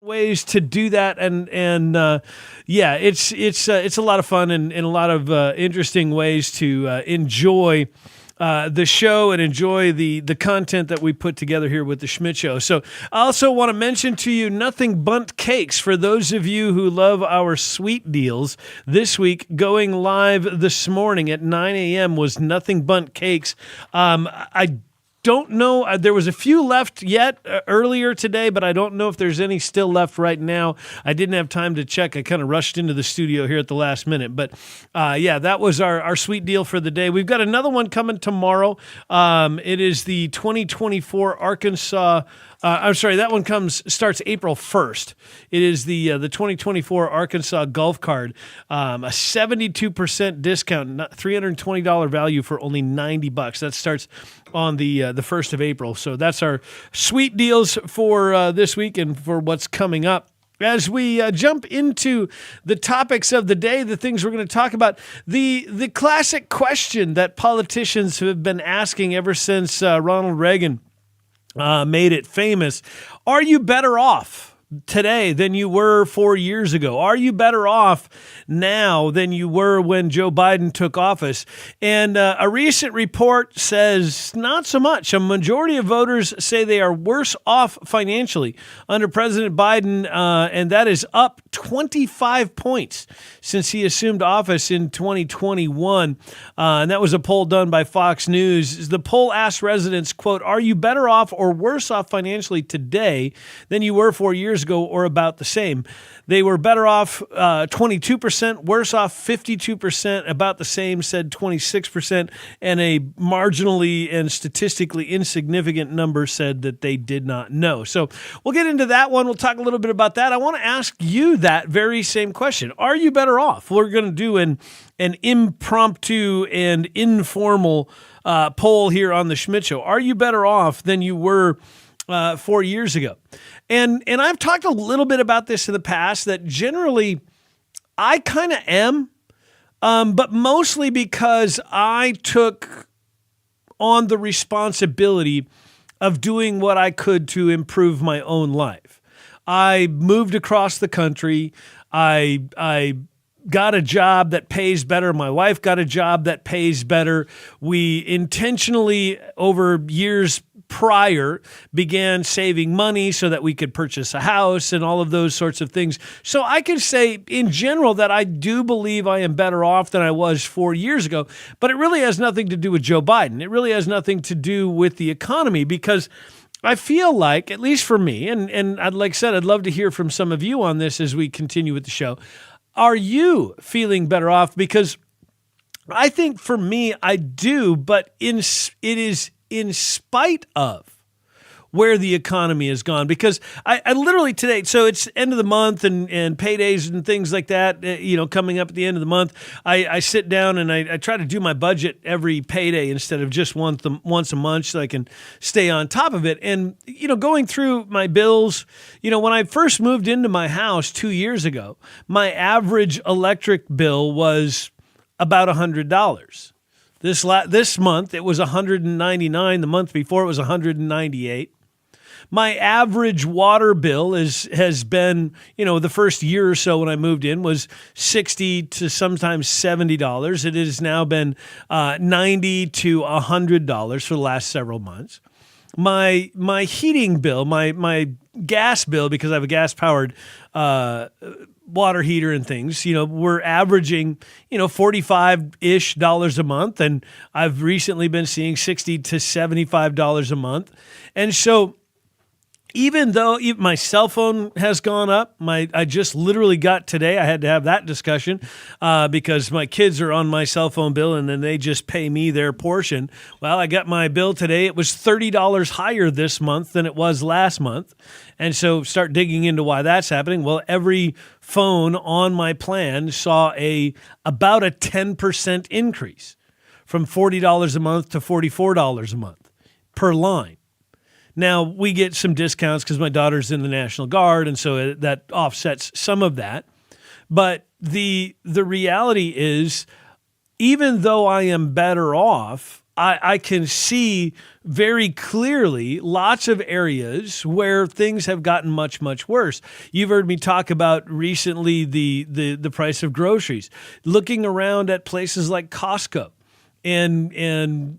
ways to do that, and yeah, it's a lot of fun and a lot of interesting ways to enjoy the show and enjoy the content that we put together here with the Schmidt Show. So I also want to mention to you Nothing Bundt Cakes for those of you who love our sweet deals. This week, going live this morning at 9 a.m. was Nothing Bundt Cakes. I don't know. There was a few left yet earlier today, but I don't know if there's any still left right now. I didn't have time to check. I kind of rushed into the studio here at the last minute. But yeah, that was our sweet deal for the day. We've got another one coming tomorrow. It is the 2024 Arkansas. I'm sorry, that one starts April 1st. It is the 2024 Arkansas Golf Card, a 72% discount, $320 value for only $90. That starts on the 1st of April. So that's our sweet deals for this week and for what's coming up. As we jump into the topics of the day, the things we're going to talk about, the classic question that politicians have been asking ever since Ronald Reagan made it famous. Are you better off today than you were 4 years ago? Are you better off now than you were when Joe Biden took office? And a recent report says not so much. A majority of voters say they are worse off financially under President Biden, and that is up 25 points since he assumed office in 2021. And that was a poll done by Fox News. The poll asked residents, quote, "Are you better off or worse off financially today than you were 4 years ago or about the same?" They were better off 22%, worse off 52%, about the same said 26%, and a marginally and statistically insignificant number said that they did not know. So we'll get into that one. We'll talk a little bit about that. I want to ask you that very same question. Are you better off? We're going to do an impromptu and informal poll here on the Schmidt Show. Are you better off than you were 4 years ago? And I've talked a little bit about this in the past, that generally I kind of am, but mostly because I took on the responsibility of doing what I could to improve my own life. I moved across the country. I got a job that pays better. My wife got a job that pays better. We intentionally, over years prior, began saving money so that we could purchase a house and all of those sorts of things. So I could say in general that I do believe I am better off than I was 4 years ago, but it really has nothing to do with Joe Biden. It really has nothing to do with the economy, because I feel like, at least for me, and like I said, I'd love to hear from some of you on this as we continue with the show. Are you feeling better off? Because I think for me, I do, but it is in spite of where the economy has gone. Because I literally today, so it's end of the month and paydays and things like that, coming up at the end of the month, I sit down and I try to do my budget every payday instead of just once a month, so I can stay on top of it. And, going through my bills, when I first moved into my house 2 years ago, my average electric bill was about $100. This month, it was $199. The month before, it was $198. My average water bill has been, the first year or so when I moved in was $60 to sometimes $70. It has now been $90 to $100 for the last several months. My heating bill, my gas bill, because I have a gas-powered water heater and things, we're averaging, $45-ish a month. And I've recently been seeing $60 to $75 a month. And so even though my cell phone has gone up, I just literally got today, I had to have that discussion because my kids are on my cell phone bill and then they just pay me their portion. Well, I got my bill today. It was $30 higher this month than it was last month. And so start digging into why that's happening. Well, every phone on my plan saw about a 10% increase from $40 a month to $44 a month per line. Now, we get some discounts because my daughter's in the National Guard, and so that offsets some of that. But the reality is, even though I am better off, I can see very clearly lots of areas where things have gotten much, much worse. You've heard me talk about recently the price of groceries. Looking around at places like Costco and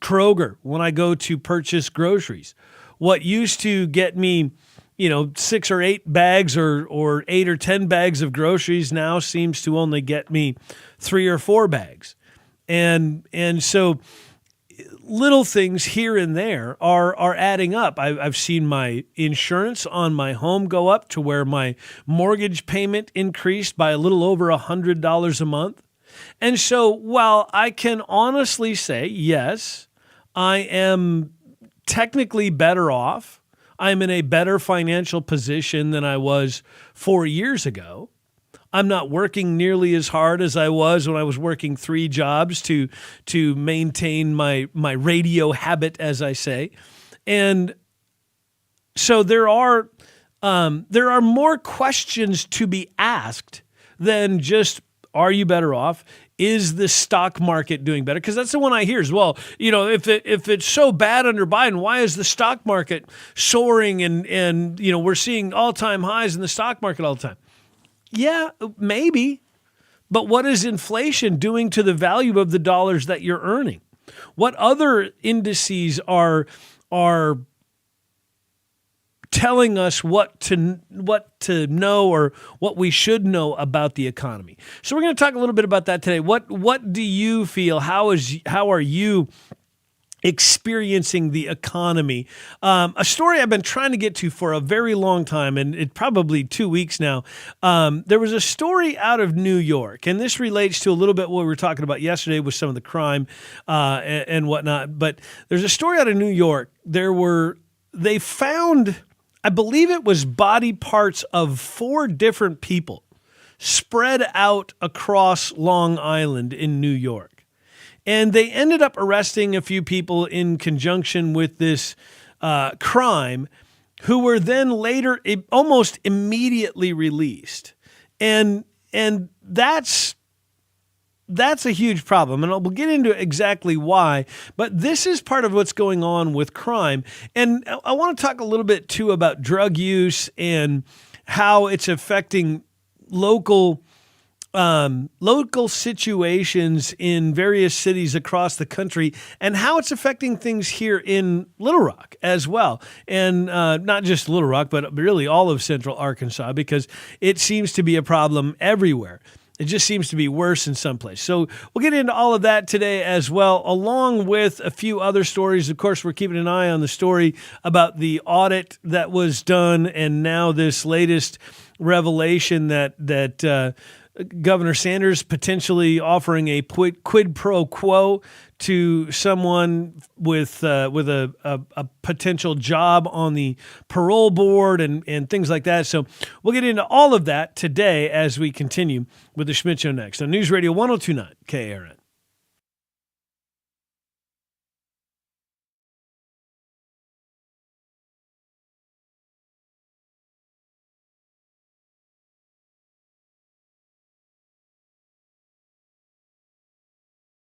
Kroger when I go to purchase groceries. What used to get me 6 or 8 bags or 8 or 10 bags of groceries now seems to only get me 3 or 4 bags. And so little things here and there are adding up. I've seen my insurance on my home go up to where my mortgage payment increased by a little over $100 a month. And so while I can honestly say, yes, I am technically better off, I'm in a better financial position than I was 4 years ago. I'm not working nearly as hard as I was when I was working 3 jobs to maintain my radio habit, as I say. And so there are more questions to be asked than just, are you better off? Is the stock market doing better? Because that's the one I hear as well. If it's so bad under Biden, why is the stock market soaring and we're seeing all-time highs in the stock market all the time? Yeah, maybe. But what is inflation doing to the value of the dollars that you're earning? What other indices are telling us what to know or what we should know about the economy? So we're going to talk a little bit about that today. What do you feel? How are you experiencing the economy? A story I've been trying to get to for a very long time, and it probably 2 weeks now. There was a story out of New York, and this relates to a little bit what we were talking about yesterday with some of the crime and whatnot. But there's a story out of New York. They found, I believe it was body parts of 4 different people spread out across Long Island in New York. And they ended up arresting a few people in conjunction with this crime who were then later almost immediately released. And that's a huge problem. And we'll get into exactly why. But this is part of what's going on with crime. And I want to talk a little bit, too, about drug use and how it's affecting local situations in various cities across the country and how it's affecting things here in Little Rock as well. And not just Little Rock, but really all of Central Arkansas, because it seems to be a problem everywhere. It just seems to be worse in some place. So we'll get into all of that today as well, along with a few other stories. Of course, we're keeping an eye on the story about the audit that was done and now this latest revelation that Governor Sanders potentially offering a quid pro quo to someone with a potential job on the parole board and things like that. So we'll get into all of that today as we continue with the Schmidt Show next on News Radio 102.9 KARN.